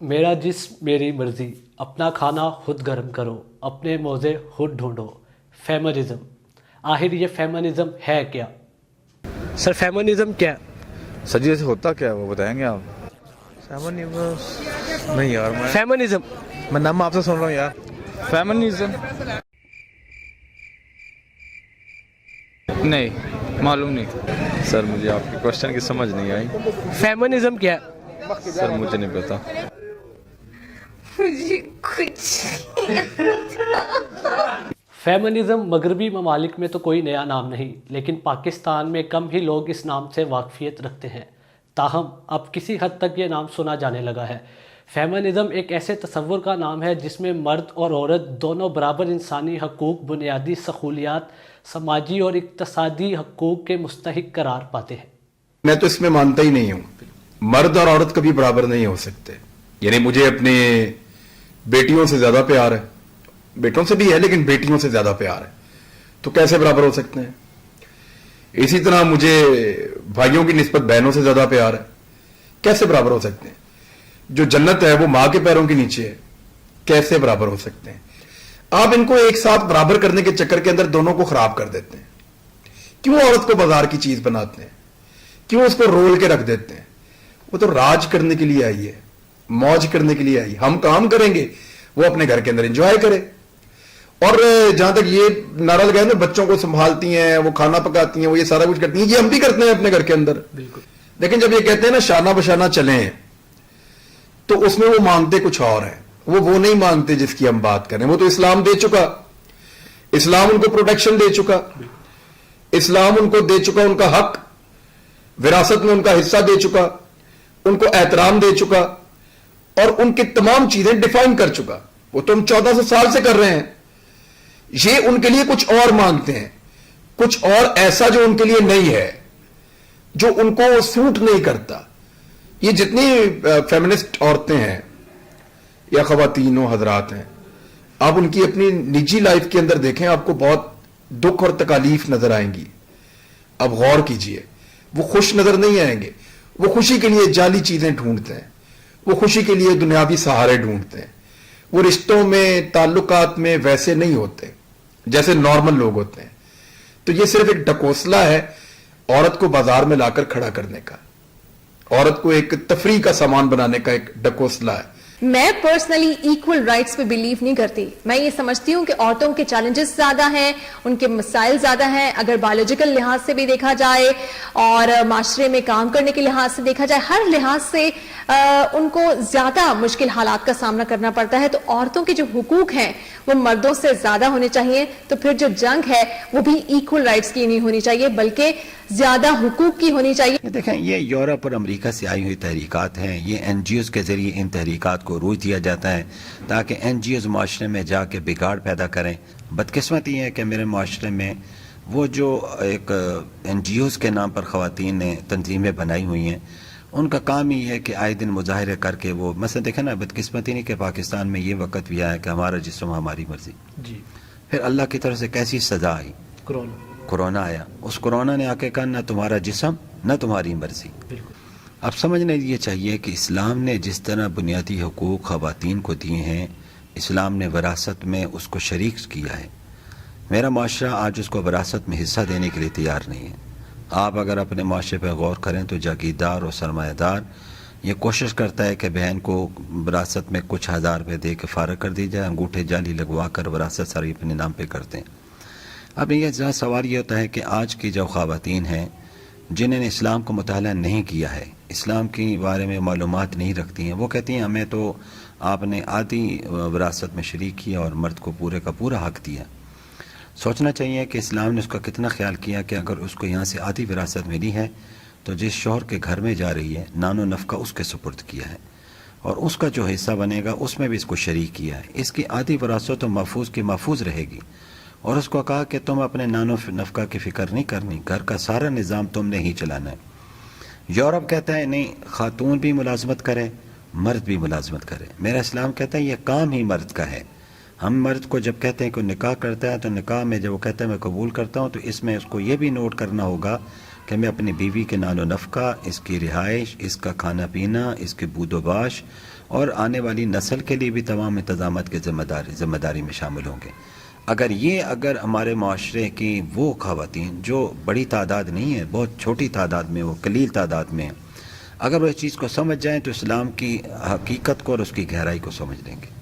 میرا جسم میری مرضی، اپنا کھانا خود گرم کرو، اپنے موزے خود ڈھونڈو. فیمنزم، آخر یہ فیمنزم ہے کیا؟ سر فیمنزم کیا؟ سر جی ہوتا کیا ہے وہ بتائیں گے آپ؟ نہیں یار فیمنزم میں نام آپ سے سن رہا ہوں یار. فیمنزم نہیں معلوم نہیں سر، مجھے آپ کے کوشچن کی سمجھ نہیں آئی. فیمنزم کیا؟ سر مجھے نہیں پتا. فیمنزم مغربی ممالک میں تو کوئی نیا نام نہیں، لیکن پاکستان میں کم ہی لوگ اس نام سے واقفیت رکھتے ہیں. تاہم اب کسی حد تک یہ نام سنا جانے لگا ہے. فیمنزم ایک ایسے تصور کا نام ہے جس میں مرد اور عورت دونوں برابر انسانی حقوق، بنیادی سہولیات، سماجی اور اقتصادی حقوق کے مستحق قرار پاتے ہیں. میں تو اس میں مانتا ہی نہیں ہوں. مرد اور عورت کبھی برابر نہیں ہو سکتے. یعنی مجھے اپنے بیٹیوں سے زیادہ پیار ہے، بیٹوں سے بھی ہے لیکن بیٹیوں سے زیادہ پیار ہے، تو کیسے برابر ہو سکتے ہیں؟ اسی طرح مجھے بھائیوں کی نسبت بہنوں سے زیادہ پیار ہے، کیسے برابر ہو سکتے ہیں؟ جو جنت ہے وہ ماں کے پیروں کے نیچے ہے، کیسے برابر ہو سکتے ہیں؟ آپ ان کو ایک ساتھ برابر کرنے کے چکر کے اندر دونوں کو خراب کر دیتے ہیں. کیوں عورت کو بازار کی چیز بناتے ہیں؟ کیوں اس کو رول کے رکھ دیتے ہیں؟ وہ تو راج کرنے کے لیے آئی ہے، موج کرنے کے لیے آئی. ہم کام کریں گے، وہ اپنے گھر کے اندر انجوائے کرے. اور جہاں تک یہ نعرہ لگائے نا، بچوں کو سنبھالتی ہیں، وہ کھانا پکاتی ہیں، وہ یہ سارا کچھ کرتی ہیں، یہ ہم بھی کرتے ہیں اپنے گھر کے اندر. بالکل. لیکن جب یہ کہتے ہیں نا شانہ بشانہ چلیں، تو اس میں وہ مانگتے کچھ اور ہیں. وہ نہیں مانگتے جس کی ہم بات کریں. وہ تو اسلام دے چکا، اسلام ان کو پروٹیکشن دے چکا، اسلام ان کو دے چکا ان کا حق، وراثت میں ان کا حصہ دے چکا، ان کو احترام دے چکا، اور ان کی تمام چیزیں ڈیفائن کر چکا. وہ تو ہم 1400 سال سے کر رہے ہیں. یہ ان کے لیے کچھ اور مانگتے ہیں، کچھ اور ایسا جو ان کے لیے نہیں ہے، جو ان کو سوٹ نہیں کرتا. یہ جتنی فیمنسٹ عورتیں ہیں یا خواتین و حضرات ہیں، آپ ان کی اپنی نجی لائف کے اندر دیکھیں، آپ کو بہت دکھ اور تکالیف نظر آئیں گی. اب غور کیجئے، وہ خوش نظر نہیں آئیں گے. وہ خوشی کے لیے جعلی چیزیں ڈھونڈتے ہیں، وہ خوشی کے لیے دنیاوی سہارے ڈھونڈتے ہیں. وہ رشتوں میں، تعلقات میں ویسے نہیں ہوتے جیسے نارمل لوگ ہوتے ہیں. تو یہ صرف ایک ڈکوسلا ہے عورت کو بازار میں لا کر کھڑا کرنے کا، عورت کو ایک تفریح کا سامان بنانے کا ایک ڈکوسلا ہے. میں پرسنلی ایکول رائٹس پہ بلیو نہیں کرتی. میں یہ سمجھتی ہوں کہ عورتوں کے چیلنجز زیادہ ہیں، ان کے مسائل زیادہ ہیں. اگر بایولوجیکل لحاظ سے بھی دیکھا جائے اور معاشرے میں کام کرنے کے لحاظ سے دیکھا جائے، ہر لحاظ سے ان کو زیادہ مشکل حالات کا سامنا کرنا پڑتا ہے. تو عورتوں کے جو حقوق ہیں وہ مردوں سے زیادہ ہونے چاہیے. تو پھر جو جنگ ہے وہ بھی ایکول رائٹس کی نہیں ہونی چاہیے، بلکہ زیادہ حقوق کی ہونی چاہیے. دیکھیں، یہ یورپ اور امریکہ سے آئی ہوئی تحریکات ہیں. یہ این جی اوز کے ذریعے ان تحریکات کو روج دیا جاتا ہے تاکہ این جی اوز معاشرے میں جا کے بگاڑ پیدا کریں. بدقسمتی ہے کہ میرے معاشرے میں وہ جو ایک این جی اوز کے نام پر خواتین نے تنظیمیں بنائی ہوئی ہیں، ان کا کام ہی ہے کہ آئے دن مظاہرے کر کے وہ مثلا دیکھیں نا، بدقسمتی نہیں کہ پاکستان میں یہ وقت بھی آیا کہ ہمارا جسم ہماری مرضی. جی. پھر اللہ کی طرف سے کیسی سزا آئی؟ کورونا آیا. اس کورونا نے آ کے کہا نہ تمہارا جسم نہ تمہاری مرضی. بالکل. اب سمجھنا یہ چاہیے کہ اسلام نے جس طرح بنیادی حقوق خواتین کو دیے ہیں، اسلام نے وراثت میں اس کو شریک کیا ہے. میرا معاشرہ آج اس کو وراثت میں حصہ دینے کے لیے تیار نہیں ہے. آپ اگر اپنے معاشرے پہ غور کریں تو جاگیردار اور سرمایہ دار یہ کوشش کرتا ہے کہ بہن کو وراثت میں کچھ ہزار روپے دے کے فارغ کر دی جائے، انگوٹھے جعلی لگوا کر وراثت ساری اپنے نام پہ کرتے ہیں. اب یہ سوال یہ ہوتا ہے کہ آج کی جو خواتین ہیں جنہوں نے اسلام کو مطالعہ نہیں کیا ہے، اسلام کے بارے میں معلومات نہیں رکھتی ہیں، وہ کہتی ہیں ہمیں تو آپ نے آدھی وراثت میں شریک کیا اور مرد کو پورے کا پورا حق دیا. سوچنا چاہیے کہ اسلام نے اس کا کتنا خیال کیا کہ اگر اس کو یہاں سے آدھی وراثت ملی ہے تو جس شوہر کے گھر میں جا رہی ہے نان و نفقہ اس کے سپرد کیا ہے، اور اس کا جو حصہ بنے گا اس میں بھی اس کو شریک کیا ہے. اس کی آدھی وراثت تو محفوظ کی محفوظ رہے گی. اور اس کو کہا کہ تم اپنے نان و نفقہ کی فکر نہیں کرنی، گھر کا سارا نظام تم نے ہی چلانا ہے. یورپ کہتا ہے نہیں، خاتون بھی ملازمت کرے، مرد بھی ملازمت کرے. میرا اسلام کہتا ہے یہ کام ہی مرد کا ہے. ہم مرد کو جب کہتے ہیں کہ نکاح کرتا ہے تو نکاح میں جب وہ کہتا ہے میں قبول کرتا ہوں، تو اس میں اس کو یہ بھی نوٹ کرنا ہوگا کہ میں اپنی بیوی کے نان و نفقہ، اس کی رہائش، اس کا کھانا پینا، اس کے بود و باش اور آنے والی نسل کے لیے بھی تمام انتظامات کے ذمہ داری میں شامل ہوں گے. اگر ہمارے معاشرے کی وہ خواتین جو بڑی تعداد نہیں ہے، بہت چھوٹی تعداد میں، وہ قلیل تعداد میں، اگر وہ اس چیز کو سمجھ جائیں تو اسلام کی حقیقت کو اور اس کی گہرائی کو سمجھ لیں گے.